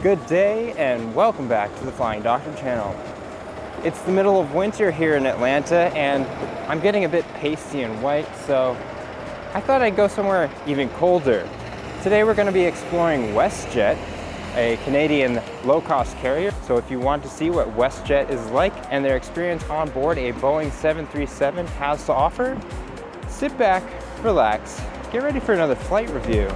Good day and welcome back to the Flying Doctor channel. It's the middle of winter here in Atlanta and I'm getting a bit pasty and white, so I thought I'd go somewhere even colder. Today we're going to be exploring WestJet, a Canadian low-cost carrier. So if you want to see what WestJet is like and their experience on board a Boeing 737 has to offer, sit back, relax, get ready for another flight review.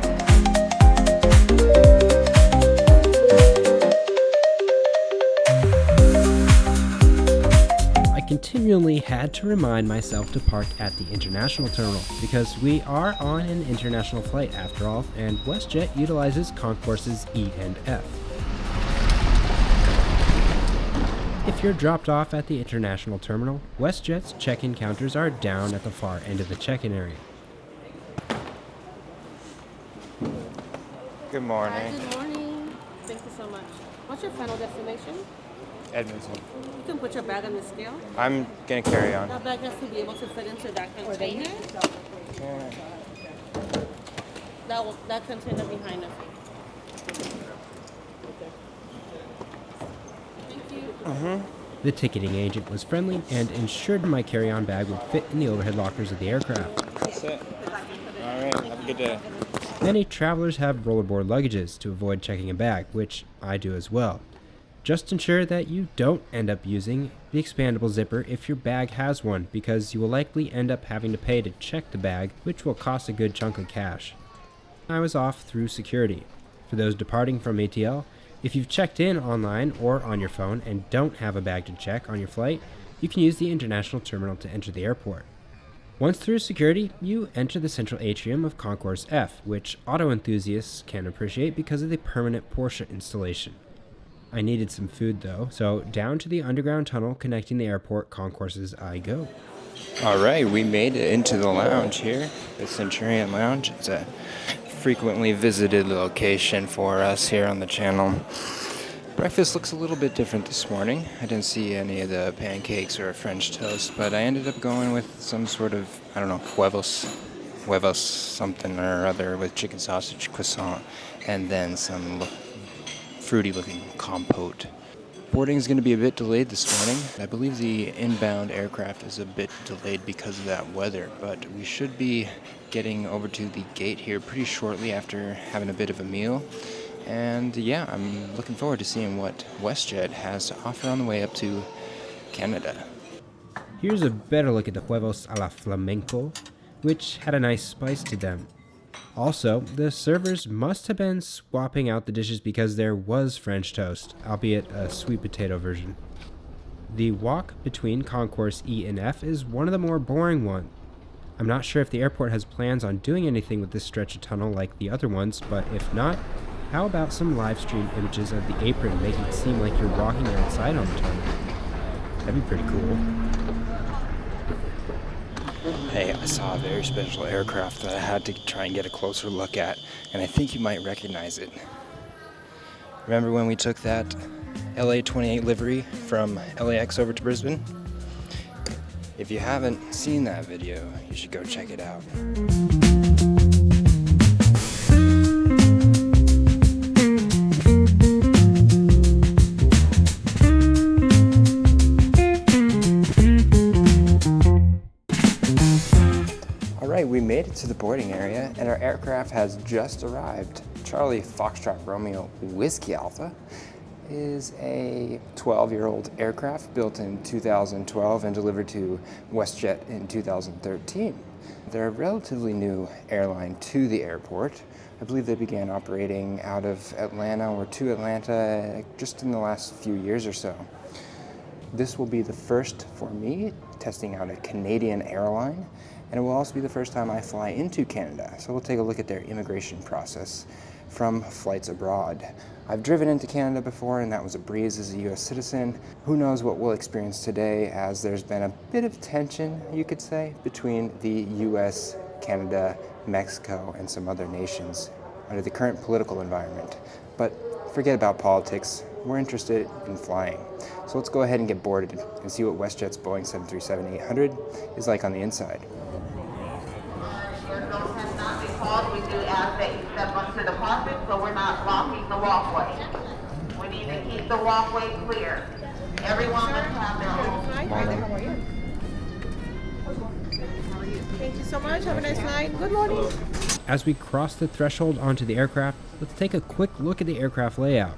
I continually had to remind myself to park at the international terminal because we are on an international flight after all, and WestJet utilizes Concourses E and F. If you're dropped off at the international terminal, WestJet's check-in counters are down at the far end of the check-in area. Good morning. Hi, good morning. Thank you so much. What's your final destination? Edmonton. You can put your bag on the scale. I'm gonna carry on. That bag has to be able to fit into that container. Okay. That container behind us. Thank you. The ticketing agent was friendly and ensured my carry-on bag would fit in the overhead lockers of the aircraft. That's it. All right, have a good day. Many travelers have rollerboard luggages to avoid checking a bag, which I do as well. Just ensure that you don't end up using the expandable zipper if your bag has one, because you will likely end up having to pay to check the bag, which will cost a good chunk of cash. I was off through security. For those departing from ATL, if you've checked in online or on your phone and don't have a bag to check on your flight, you can use the international terminal to enter the airport. Once through security, you enter the central atrium of Concourse F, which auto enthusiasts can appreciate because of the permanent Porsche installation. I needed some food though, so down to the underground tunnel connecting the airport concourses I go. All right, we made it into the lounge here, the Centurion Lounge. It's a frequently visited location for us here on the channel. Breakfast looks a little bit different this morning. I didn't see any of the pancakes or French toast, but I ended up going with some sort of, I don't know, huevos something or other with chicken sausage croissant, and then some fruity looking compote. Boarding is going to be a bit delayed this morning. I believe the inbound aircraft is a bit delayed because of that weather, but we should be getting over to the gate here pretty shortly after having a bit of a meal. And yeah, I'm looking forward to seeing what WestJet has to offer on the way up to Canada. Here's a better look at the huevos a la flamenco, which had a nice spice to them. Also, the servers must have been swapping out the dishes because there was French toast, albeit a sweet potato version. The walk between Concourse E and F is one of the more boring ones. I'm not sure if the airport has plans on doing anything with this stretch of tunnel like the other ones, but if not, how about some live stream images of the apron making it seem like you're walking outside on the tunnel? That'd be pretty cool. Hey, I saw a very special aircraft that I had to try and get a closer look at, and I think you might recognize it. Remember when we took that LA-28 livery from LAX over to Brisbane? If you haven't seen that video, you should go check it out. We made it to the boarding area and our aircraft has just arrived. Charlie Foxtrot Romeo Whiskey Alpha is a 12-year-old aircraft built in 2012 and delivered to WestJet in 2013. They're a relatively new airline to the airport. I believe they began operating out of Atlanta or to Atlanta just in the last few years or so. This will be the first for me testing out a Canadian airline, and it will also be the first time I fly into Canada. So we'll take a look at their immigration process from flights abroad. I've driven into Canada before and that was a breeze as a US citizen. Who knows what we'll experience today, as there's been a bit of tension, you could say, between the US, Canada, Mexico, and some other nations under the current political environment. But forget about politics. We're interested in flying. So let's go ahead and get boarded and see what WestJet's Boeing 737-800 is like on the inside. We do ask that you step onto the carpet so we're not blocking the walkway. We need to keep the walkway clear. Everyone must have their own. Hi there, how are you? Thank you so much. Have a nice flight. Good morning. As we cross the threshold onto the aircraft, let's take a quick look at the aircraft layout.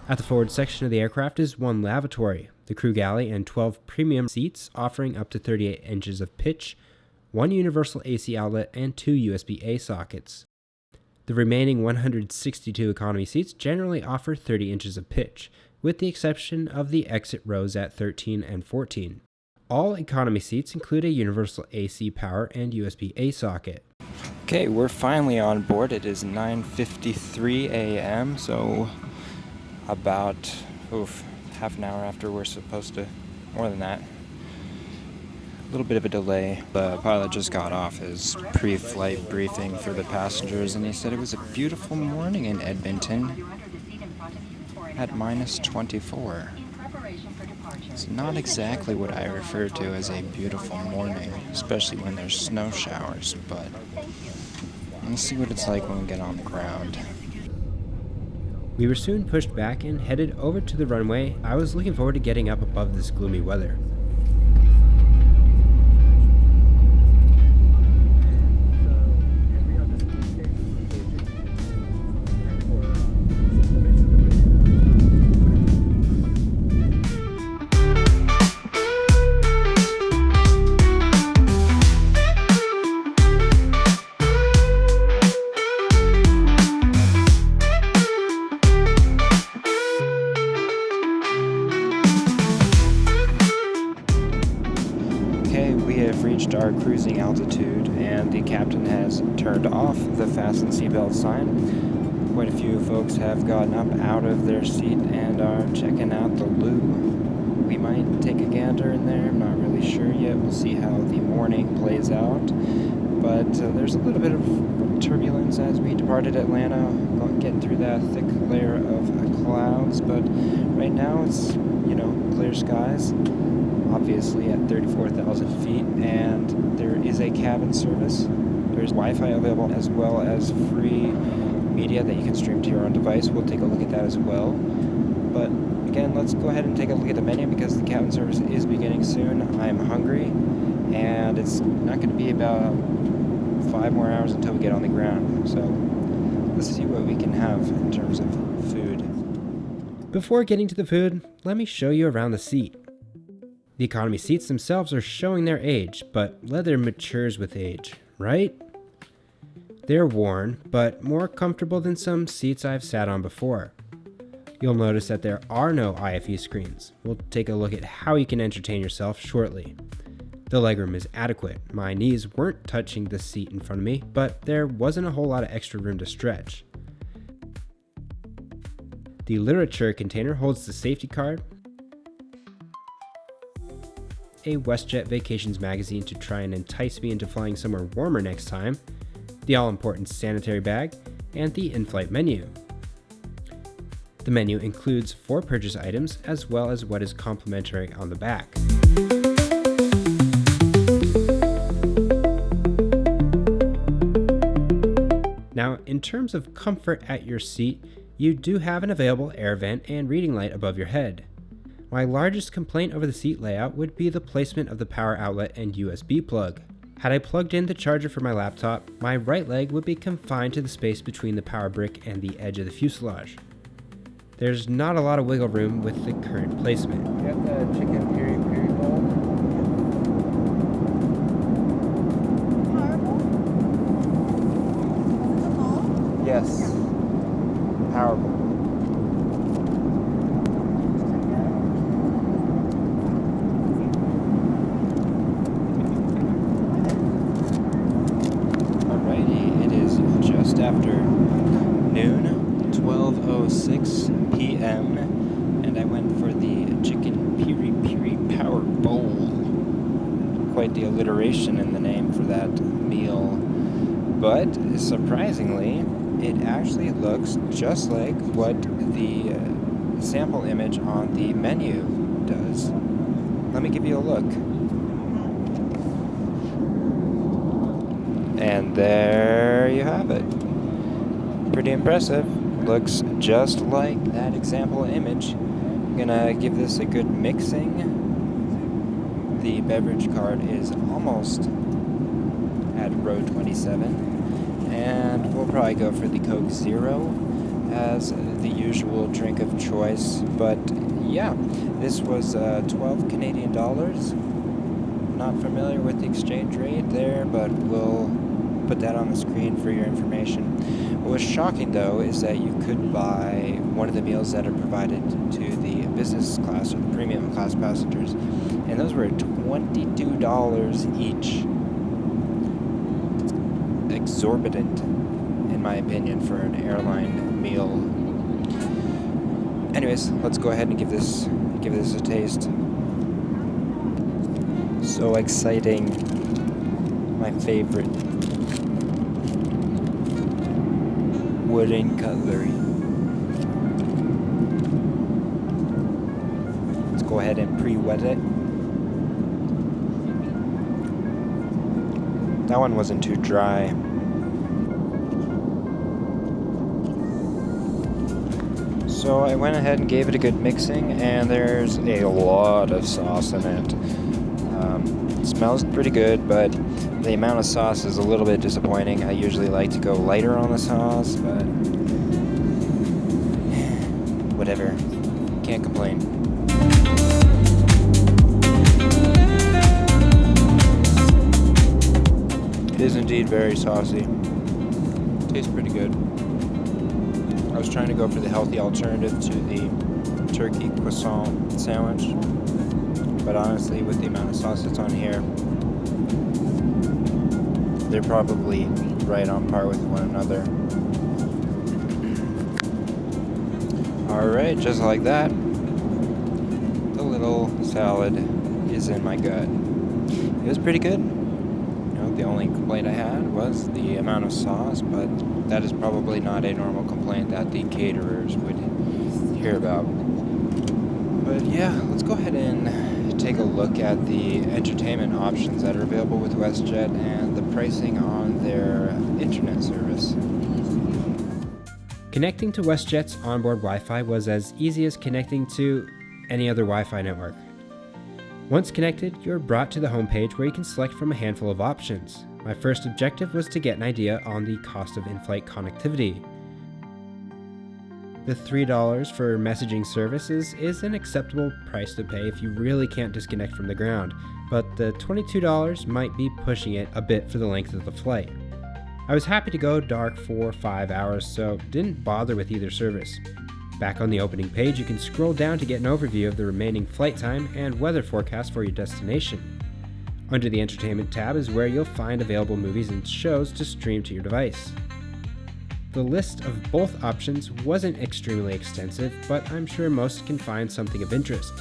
At the forward section of the aircraft is one lavatory, the crew galley, and 12 premium seats offering up to 38 inches of pitch, one universal AC outlet, and 2 USB-A sockets. The remaining 162 economy seats generally offer 30 inches of pitch, with the exception of the exit rows at 13 and 14. All economy seats include a universal AC power and USB-A socket. Okay, we're finally on board. It is 9:53 a.m., so about half an hour after we're supposed to, more than that. A little bit of a delay. The pilot just got off his pre-flight briefing for the passengers, and he said it was a beautiful morning in Edmonton at -24. It's not exactly what I refer to as a beautiful morning, especially when there's snow showers, but let's see what it's like when we get on the ground. We were soon pushed back and headed over to the runway. I was looking forward to getting up above this gloomy weather. Reached our cruising altitude, and the captain has turned off the fasten seatbelt sign. Quite a few folks have gotten up out of their seat and are checking out the loo. We might take a gander in there, I'm not really sure yet. We'll see how the morning plays out. But there's a little bit of turbulence as we departed Atlanta, getting through that thick layer of clouds, but right now it's, clear skies. Obviously at 34,000 feet, and there is a cabin service. There's Wi-Fi available as well as free media that you can stream to your own device. We'll take a look at that as well. But again, let's go ahead and take a look at the menu because the cabin service is beginning soon. I'm hungry, and it's not going to be about 5 more hours until we get on the ground. So let's see what we can have in terms of food. Before getting to the food, let me show you around the seat. The economy seats themselves are showing their age, but leather matures with age, right? They're worn, but more comfortable than some seats I've sat on before. You'll notice that there are no IFE screens. We'll take a look at how you can entertain yourself shortly. The legroom is adequate. My knees weren't touching the seat in front of me, but there wasn't a whole lot of extra room to stretch. The literature container holds the safety card, a WestJet Vacations magazine to try and entice me into flying somewhere warmer next time, the all-important sanitary bag, and the in-flight menu. The menu includes 4 purchase items as well as what is complimentary on the back. Now, in terms of comfort at your seat, you do have an available air vent and reading light above your head. My largest complaint over the seat layout would be the placement of the power outlet and USB plug. Had I plugged in the charger for my laptop, my right leg would be confined to the space between the power brick and the edge of the fuselage. There's not a lot of wiggle room with the current placement. You got the chicken piri piri bowl? Power bowl? Is it a bowl? Yes. Power bowl. After noon, 12:06 p.m., and I went for the chicken piri piri power bowl. Quite the alliteration in the name for that meal, but surprisingly, it actually looks just like what the sample image on the menu does. Let me give you a look. And there you have it. Pretty impressive. looks just like that example image. I'm gonna give this a good mixing. The beverage cart is almost at row 27, and we'll probably go for the Coke Zero as the usual drink of choice. But yeah, this was 12 Canadian dollars. Not familiar with the exchange rate there, but we'll put that on the screen for your information. What was shocking though is that you could buy one of the meals that are provided to the business class or the premium class passengers, and those were $22 each. It's exorbitant, in my opinion, for an airline meal. Anyways, let's go ahead and give this a taste. So exciting. My favorite. Wooden cutlery. Let's go ahead and pre-wet it. That one wasn't too dry. So I went ahead and gave it a good mixing, and there's a lot of sauce in it. It smells pretty good, but the amount of sauce is a little bit disappointing. I usually like to go lighter on the sauce, but whatever. Can't complain. It is indeed very saucy. Tastes pretty good. I was trying to go for the healthy alternative to the turkey croissant sandwich, but honestly, with the amount of sauce that's on here, they're probably right on par with one another. Alright, just like that, the little salad is in my gut. It was pretty good. The only complaint I had was the amount of sauce, but that is probably not a normal complaint that the caterers would hear about. But yeah, let's go ahead and take a look at the entertainment options that are available with WestJet and the pricing on their internet service. Connecting to WestJet's onboard Wi-Fi was as easy as connecting to any other Wi-Fi network. Once connected, you're brought to the homepage where you can select from a handful of options. My first objective was to get an idea on the cost of in-flight connectivity. The $3 for messaging services is an acceptable price to pay if you really can't disconnect from the ground, but the $22 might be pushing it a bit for the length of the flight. I was happy to go dark for 5 hours, so didn't bother with either service. Back on the opening page, you can scroll down to get an overview of the remaining flight time and weather forecast for your destination. Under the Entertainment tab is where you'll find available movies and shows to stream to your device. The list of both options wasn't extremely extensive, but I'm sure most can find something of interest.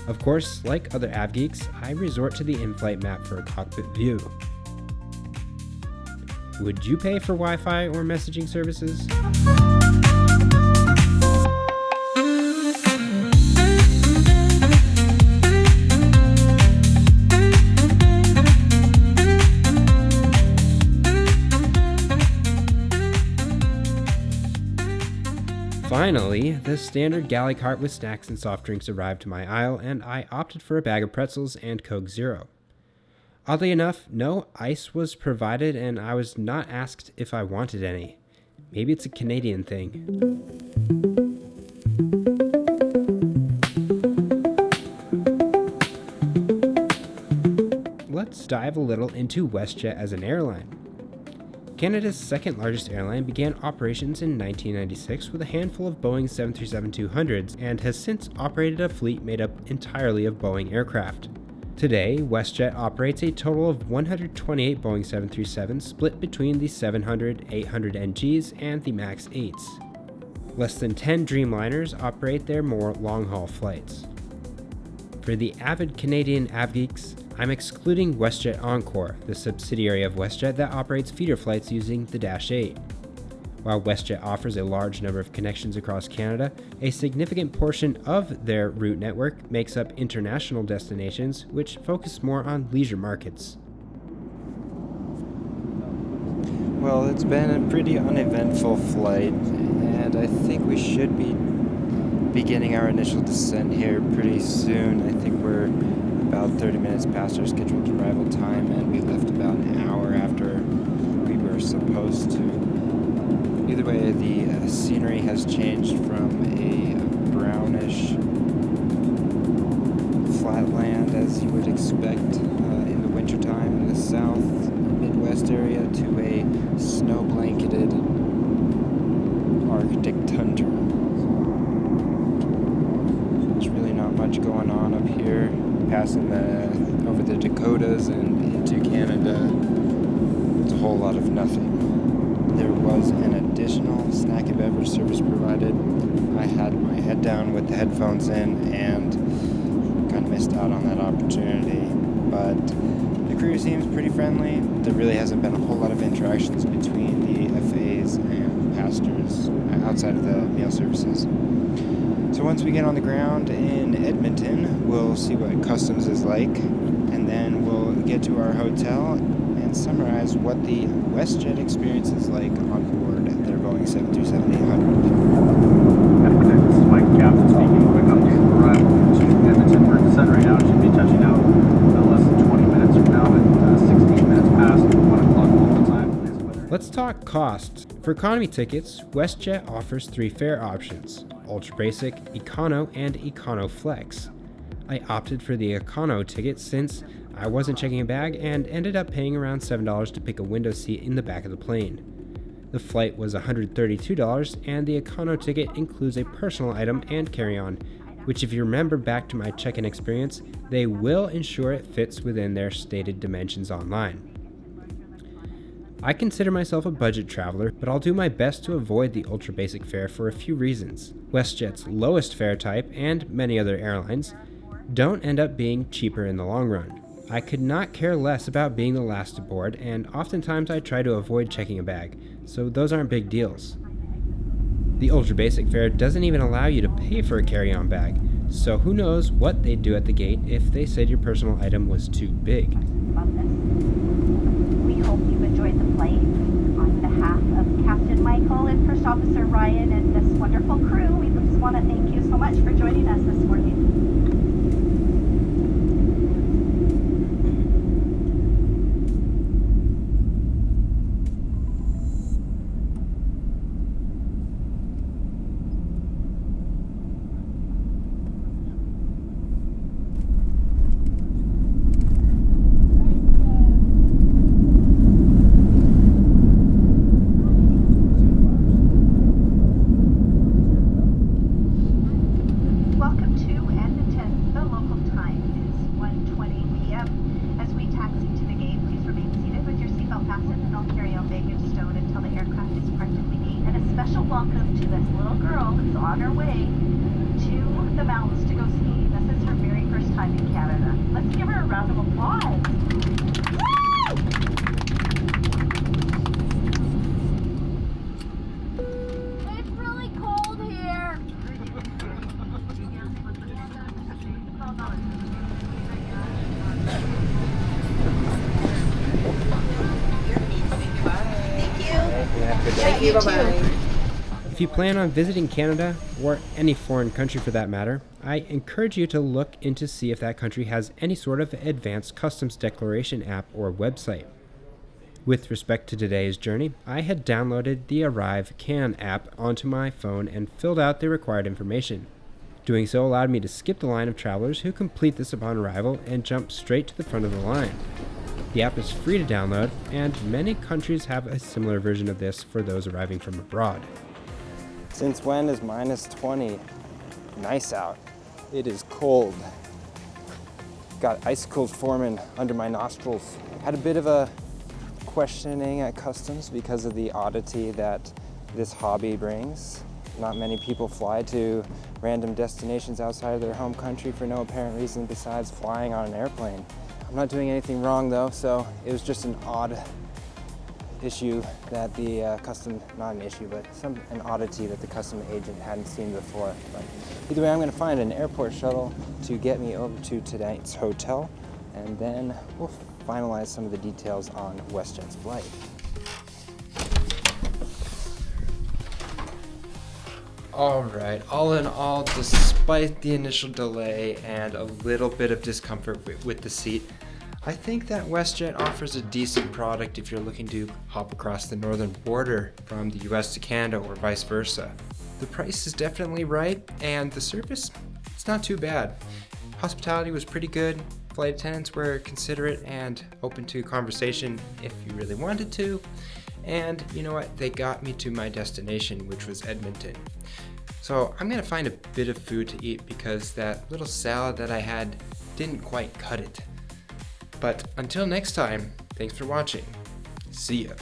Of course, like other AvGeeks, I resort to the in-flight map for a cockpit view. Would you pay for Wi-Fi or messaging services? Finally, the standard galley cart with snacks and soft drinks arrived to my aisle, and I opted for a bag of pretzels and Coke Zero. Oddly enough, no ice was provided, and I was not asked if I wanted any. Maybe it's a Canadian thing. Let's dive a little into WestJet as an airline. Canada's second largest airline began operations in 1996 with a handful of Boeing 737-200s and has since operated a fleet made up entirely of Boeing aircraft. Today, WestJet operates a total of 128 Boeing 737s split between the 700, 800 NGs and the MAX 8s. Less than 10 Dreamliners operate their more long-haul flights. For the avid Canadian AvGeeks, I'm excluding WestJet Encore, the subsidiary of WestJet that operates feeder flights using the Dash 8. While WestJet offers a large number of connections across Canada, a significant portion of their route network makes up international destinations, which focus more on leisure markets. Well, it's been a pretty uneventful flight, and and I think we should be beginning our initial descent here pretty soon. I think we're about 30 minutes past our scheduled arrival time, and we left about an hour after we were supposed to. Either way, the scenery has changed from a brownish flatland, as you would expect in the wintertime in the south Midwest area, to a snow-blanketed Arctic tundra. There's really not much going on up here. Passing over the Dakotas and into Canada, it's a whole lot of nothing. There was an additional snack and beverage service provided. I had my head down with the headphones in and kind of missed out on that opportunity. But the crew seems pretty friendly. There really hasn't been a whole lot of interactions between the FAs and passengers outside of the meal services. So once we get on the ground in Edmonton, we'll see what customs is like, and then we'll get to our hotel and summarize what the WestJet experience is like on board their Boeing 737-800. This is Mike, Captain speaking. Quick update of arrival to Edmonton. We're descending right now. Should be touching out less than 20 minutes from now at 16 minutes past 1 o'clock local time. Let's talk cost. For economy tickets, WestJet offers 3 fare options: Ultra Basic, Econo, and Econo Flex. I opted for the Econo ticket since I wasn't checking a bag and ended up paying around $7 to pick a window seat in the back of the plane. The flight was $132, and the Econo ticket includes a personal item and carry-on, which, if you remember back to my check-in experience, they will ensure it fits within their stated dimensions online. I consider myself a budget traveler, but I'll do my best to avoid the ultra basic fare for a few reasons. WestJet's lowest fare type, and many other airlines, don't end up being cheaper in the long run. I could not care less about being the last aboard, and oftentimes I try to avoid checking a bag, so those aren't big deals. The ultra basic fare doesn't even allow you to pay for a carry-on bag, so who knows what they'd do at the gate if they said your personal item was too big. We hope you've enjoyed the flight. On behalf of Captain Michael and First Officer Ryan and this wonderful crew, we just want to thank you so much for joining us this morning. Welcome to this little girl who's on her way to the mountains to go skiing. This is her very first time in Canada. Let's give her a round of applause. Woo! It's really cold here. Thank you. Bye-bye. If you plan on visiting Canada, or any foreign country for that matter, I encourage you to look into see if that country has any sort of advanced customs declaration app or website. With respect to today's journey, I had downloaded the Arrive Can app onto my phone and filled out the required information. Doing so allowed me to skip the line of travelers who complete this upon arrival and jump straight to the front of the line. The app is free to download, and many countries have a similar version of this for those arriving from abroad. Since when is minus 20 nice out? It is cold. Got icicles forming under my nostrils. Had a bit of a questioning at customs because of the oddity that this hobby brings. Not many people fly to random destinations outside of their home country for no apparent reason besides flying on an airplane. I'm not doing anything wrong though, so it was just an odd issue that the not an issue, but an oddity that the custom agent hadn't seen before. But either way, I'm gonna find an airport shuttle to get me over to tonight's hotel, and then we'll finalize some of the details on WestJet's flight. Alright, all in all, despite the initial delay and a little bit of discomfort with the seat, I think that WestJet offers a decent product if you're looking to hop across the northern border from the US to Canada or vice versa. The price is definitely right, and the service, it's not too bad. Hospitality was pretty good, flight attendants were considerate and open to conversation if you really wanted to, and you know what, they got me to my destination, which was Edmonton. So I'm gonna find a bit of food to eat because that little salad that I had didn't quite cut it. But until next time, thanks for watching. See ya.